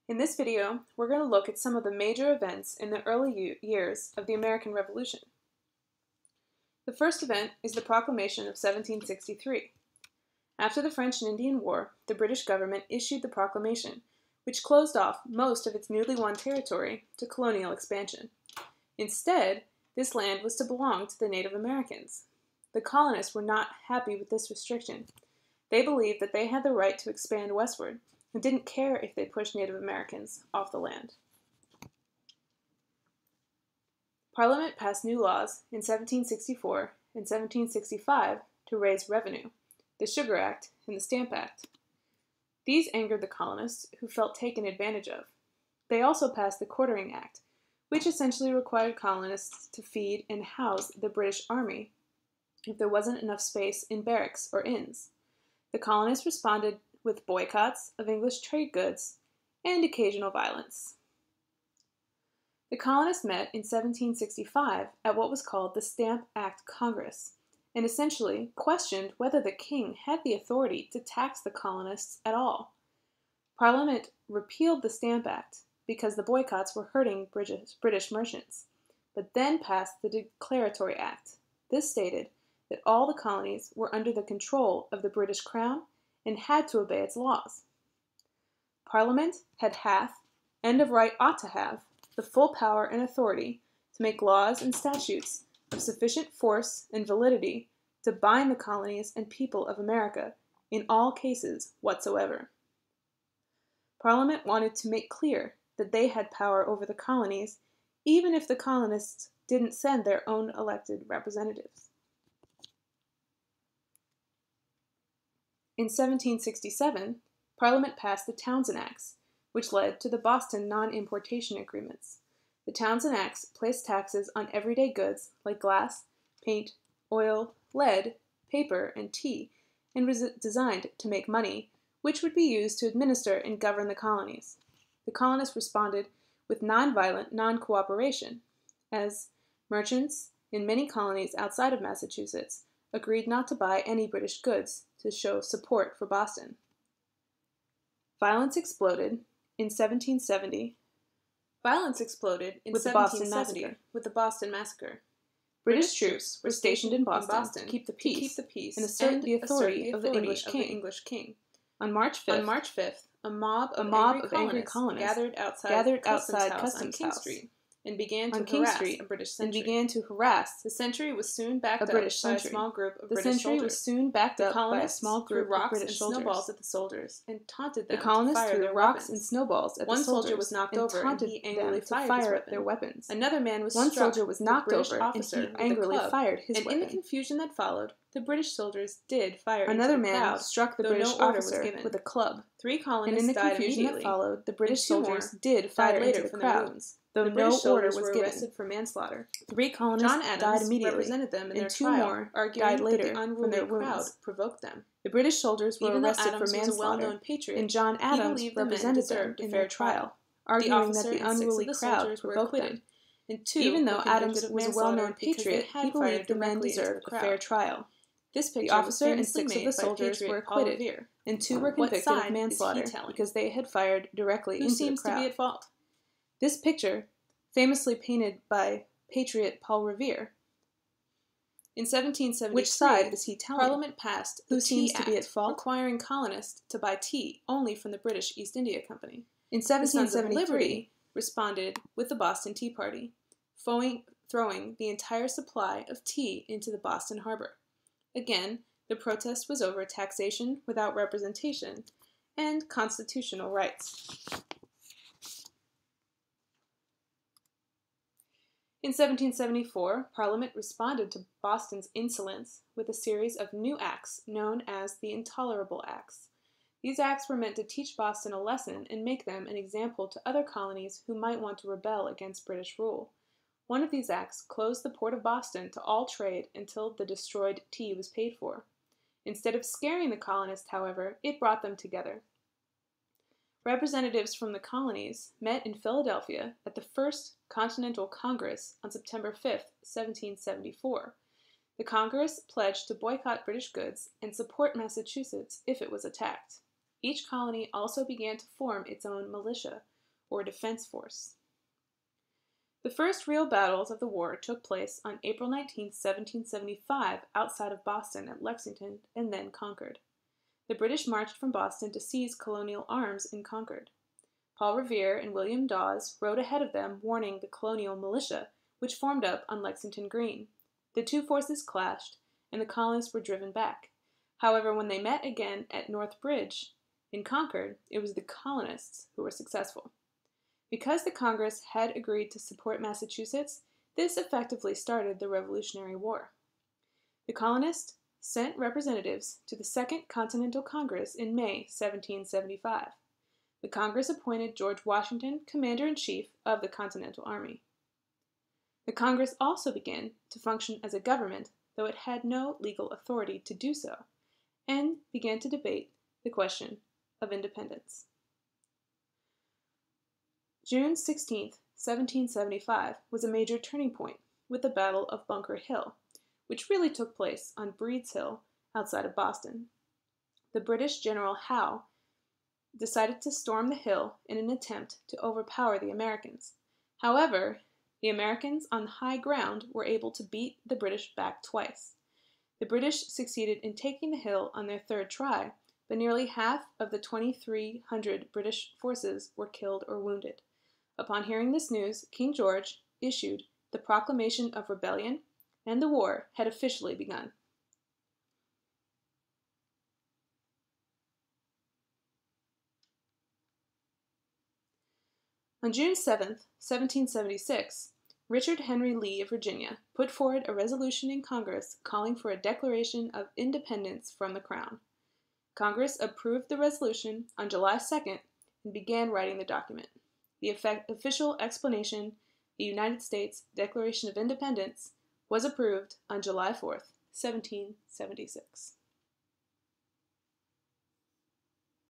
In this video, we're going to look at some of the major events in the early years of the American Revolution. The first event is the Proclamation of 1763. After the French and Indian War, the British government issued the proclamation, which closed off most of its newly won territory to colonial expansion. Instead, this land was to belong to the Native Americans. The colonists were not happy with this restriction. They believed that they had the right to expand westward, and didn't care if they pushed Native Americans off the land. Parliament passed new laws in 1764 and 1765 to raise revenue, the Sugar Act and the Stamp Act. These angered the colonists, who felt taken advantage of. They also passed the Quartering Act, which essentially required colonists to feed and house the British Army if there wasn't enough space in barracks or inns. The colonists responded with boycotts of English trade goods and occasional violence. The colonists met in 1765 at what was called the Stamp Act Congress, and essentially questioned whether the king had the authority to tax the colonists at all. Parliament repealed the Stamp Act because the boycotts were hurting British merchants, but then passed the Declaratory Act. This stated that all the colonies were under the control of the British Crown and had to obey its laws. Parliament and of right ought to have, the full power and authority to make laws and statutes of sufficient force and validity to bind the colonies and people of America in all cases whatsoever. Parliament wanted to make clear that they had power over the colonies, even if the colonists didn't send their own elected representatives. In 1767, Parliament passed the Townshend Acts, which led to the Boston Non-Importation Agreements. The Townshend Acts placed taxes on everyday goods like glass, paint, oil, lead, paper, and tea, and was designed to make money, which would be used to administer and govern the colonies. The colonists responded with nonviolent non-cooperation, as merchants in many colonies outside of Massachusetts agreed not to buy any British goods to show support for Boston. Violence exploded in 1770 with the Boston Massacre. British troops were stationed in Boston to keep the peace and assert the authority of the English king. On March 5th, a mob of angry colonists gathered outside Customs House and began to harass. The sentry was soon backed up by a small group of British soldiers. The colonists threw rocks and snowballs at the soldiers and taunted them to fire their weapons. One soldier was knocked over and he angrily fired their weapons. Another man was struck with a British officer and angrily fired his weapon. And in the confusion that followed, the British soldiers did fire into the crowd. Another man struck the British officer with a club. 3 colonists died immediately, the British soldiers did fire into the crowd. Though no order was given. For manslaughter. 3 colonists died immediately, represented them in and 2 more died later from their wounds. Provoked them. The British soldiers were arrested for manslaughter, and John Adams represented them in their trial, arguing that the unruly crowd provoked them. Even though Adams was a well-known patriot, he believed the men deserved a fair trial. The officer and 6 of the soldiers were acquitted, and 2 were convicted of manslaughter because they had fired directly into the crowd. Who seems to be at fault? This picture, famously painted by patriot Paul Revere. In 1773, which side does he tell Parliament passed the Tea Act, requiring colonists to buy tea only from the British East India Company. In 1773, Liberty responded with the Boston Tea Party, throwing the entire supply of tea into the Boston harbor. Again, the protest was over taxation without representation and constitutional rights. In 1774, Parliament responded to Boston's insolence with a series of new acts known as the Intolerable Acts. These acts were meant to teach Boston a lesson and make them an example to other colonies who might want to rebel against British rule. One of these acts closed the port of Boston to all trade until the destroyed tea was paid for. Instead of scaring the colonists, however, it brought them together. Representatives from the colonies met in Philadelphia at the First Continental Congress on September 5, 1774. The Congress pledged to boycott British goods and support Massachusetts if it was attacked. Each colony also began to form its own militia, or defense force. The first real battles of the war took place on April 19, 1775, outside of Boston at Lexington and then Concord. The British marched from Boston to seize colonial arms in Concord. Paul Revere and William Dawes rode ahead of them, warning the colonial militia, which formed up on Lexington Green. The two forces clashed, and the colonists were driven back. However, when they met again at North Bridge in Concord, it was the colonists who were successful. Because the Congress had agreed to support Massachusetts, this effectively started the Revolutionary War. The colonists sent representatives to the Second Continental Congress in May 1775. The Congress appointed George Washington commander-in-chief of the Continental Army. The Congress also began to function as a government, though it had no legal authority to do so, and began to debate the question of independence. June 16, 1775 was a major turning point with the Battle of Bunker Hill, which really took place on Breed's Hill outside of Boston. The British General Howe decided to storm the hill in an attempt to overpower the Americans. However, the Americans on high ground were able to beat the British back twice. The British succeeded in taking the hill on their third try, but nearly half of the 2,300 British forces were killed or wounded. Upon hearing this news, King George issued the Proclamation of Rebellion, and the war had officially begun. On June 7, 1776, Richard Henry Lee of Virginia put forward a resolution in Congress calling for a declaration of independence from the Crown. Congress approved the resolution on July 2nd and began writing the document. The official explanation, the United States Declaration of Independence, was approved on July 4, 1776.